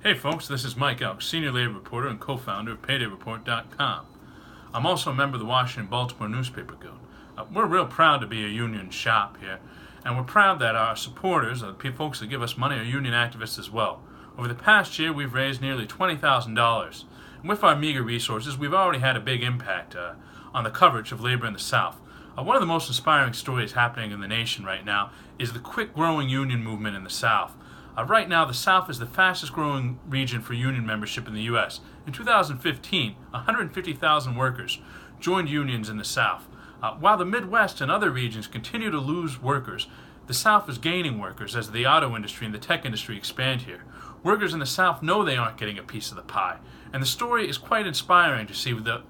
Hey folks, this is Mike Elk, Senior Labor Reporter and co-founder of PaydayReport.com. I'm also a member of the Washington Baltimore Newspaper Guild. We're real proud to be a union shop here, and we're proud that our supporters, the folks that give us money, are union activists as well. Over the past year, we've raised nearly $20,000. And with our meager resources, we've already had a big impact on the coverage of labor in the South. One of the most inspiring stories happening in the nation right now is the quick-growing union movement in the South. Right now, the South is the fastest growing region for union membership in the U.S. In 2015, 150,000 workers joined unions in the South. While the Midwest and other regions continue to lose workers, the South is gaining workers as the auto industry and the tech industry expand here. Workers in the South know they aren't getting a piece of the pie, and the story is quite inspiring to see the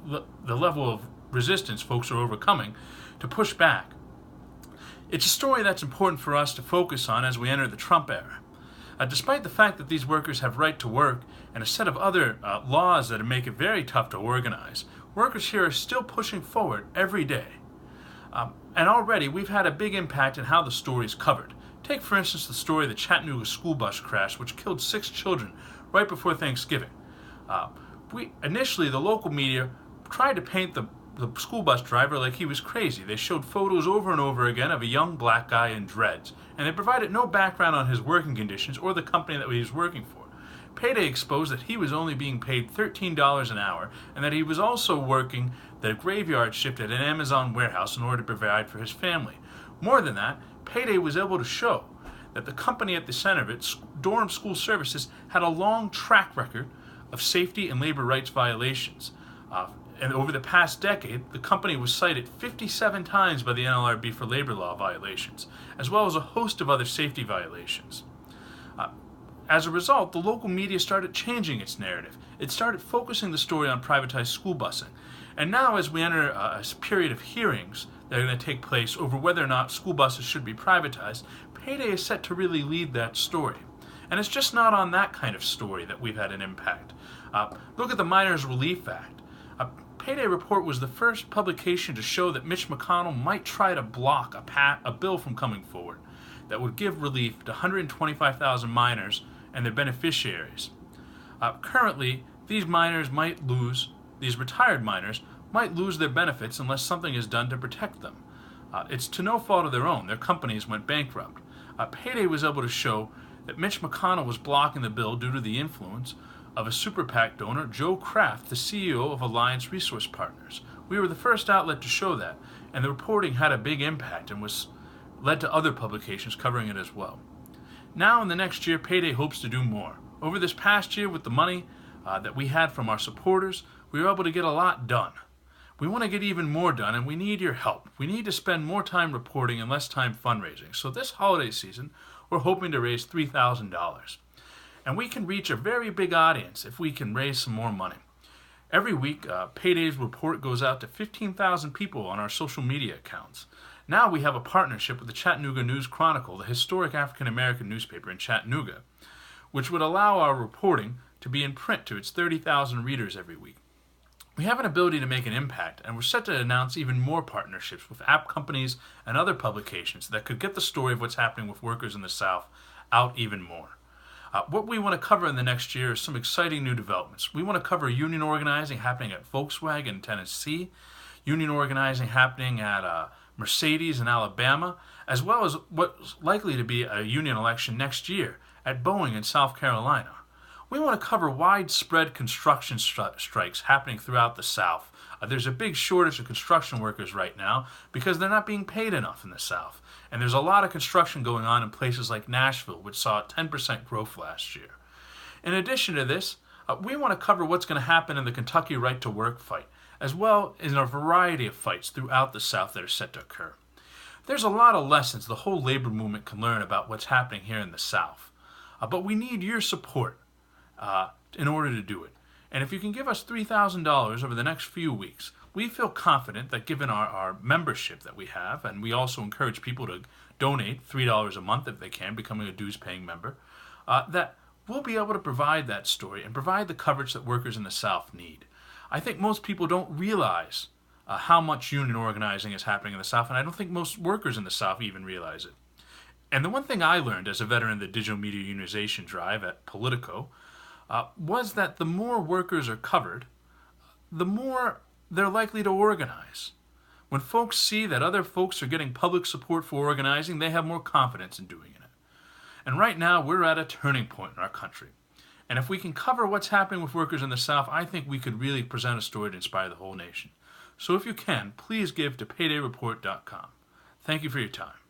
level of resistance folks are overcoming to push back. It's a story that's important for us to focus on as we enter the Trump era. Despite the fact that these workers have right to work and a set of other laws that make it very tough to organize, workers here are still pushing forward every day. And already we've had a big impact in how the story is covered. Take, for instance, the story of the Chattanooga school bus crash, which killed 6 children right before Thanksgiving. Initially, the local media tried to paint the school bus driver like he was crazy. They showed photos over and over again of a young black guy in dreads, and they provided no background on his working conditions or the company that he was working for. Payday exposed that he was only being paid $13 an hour, and that he was also working the graveyard shift at an Amazon warehouse in order to provide for his family. More than that, Payday was able to show that the company at the center of it, Durham School Services, had a long track record of safety and labor rights violations. And over the past decade, the company was cited 57 times by the NLRB for labor law violations, as well as a host of other safety violations. As a result, the local media started changing its narrative. It started focusing the story on privatized school busing. And now, as we enter a period of hearings that are going to take place over whether or not school buses should be privatized, Payday is set to really lead that story. And it's just not on that kind of story that we've had an impact. Look at the Miners Relief Act. Payday Report was the first publication to show that Mitch McConnell might try to block a bill from coming forward that would give relief to 125,000 miners and their beneficiaries. Currently, these retired miners might lose their benefits unless something is done to protect them. It's to no fault of their own. Their companies went bankrupt. Payday was able to show that Mitch McConnell was blocking the bill due to the influence of a super PAC donor, Joe Kraft, the CEO of Alliance Resource Partners. We were the first outlet to show that, and the reporting had a big impact and led to other publications covering it as well. Now in the next year, Payday hopes to do more. Over this past year, with the money that we had from our supporters, we were able to get a lot done. We want to get even more done, and we need your help. We need to spend more time reporting and less time fundraising. So this holiday season, we're hoping to raise $3,000. And we can reach a very big audience if we can raise some more money. Every week, Payday's report goes out to 15,000 people on our social media accounts. Now we have a partnership with the Chattanooga News Chronicle, the historic African-American newspaper in Chattanooga, which would allow our reporting to be in print to its 30,000 readers every week. We have an ability to make an impact, and we're set to announce even more partnerships with app companies and other publications that could get the story of what's happening with workers in the South out even more. What we want to cover in the next year is some exciting new developments. We want to cover union organizing happening at Volkswagen in Tennessee, union organizing happening at Mercedes in Alabama, as well as what's likely to be a union election next year at Boeing in South Carolina. We want to cover widespread construction strikes happening throughout the South. There's a big shortage of construction workers right now because they're not being paid enough in the South. And there's a lot of construction going on in places like Nashville, which saw a 10% growth last year. In addition to this, we want to cover what's going to happen in the Kentucky right to work fight, as well as in a variety of fights throughout the South that are set to occur. There's a lot of lessons the whole labor movement can learn about what's happening here in the South. But we need your support in order to do it. And if you can give us $3,000 over the next few weeks, we feel confident that given our membership that we have, and we also encourage people to donate $3 a month if they can, becoming a dues-paying member, that we'll be able to provide that story and provide the coverage that workers in the South need. I think most people don't realize how much union organizing is happening in the South, and I don't think most workers in the South even realize it. And the one thing I learned as a veteran of the digital media unionization drive at Politico was that the more workers are covered, the more they're likely to organize. When folks see that other folks are getting public support for organizing, they have more confidence in doing it. And right now, we're at a turning point in our country. And if we can cover what's happening with workers in the South, I think we could really present a story to inspire the whole nation. So if you can, please give to paydayreport.com. Thank you for your time.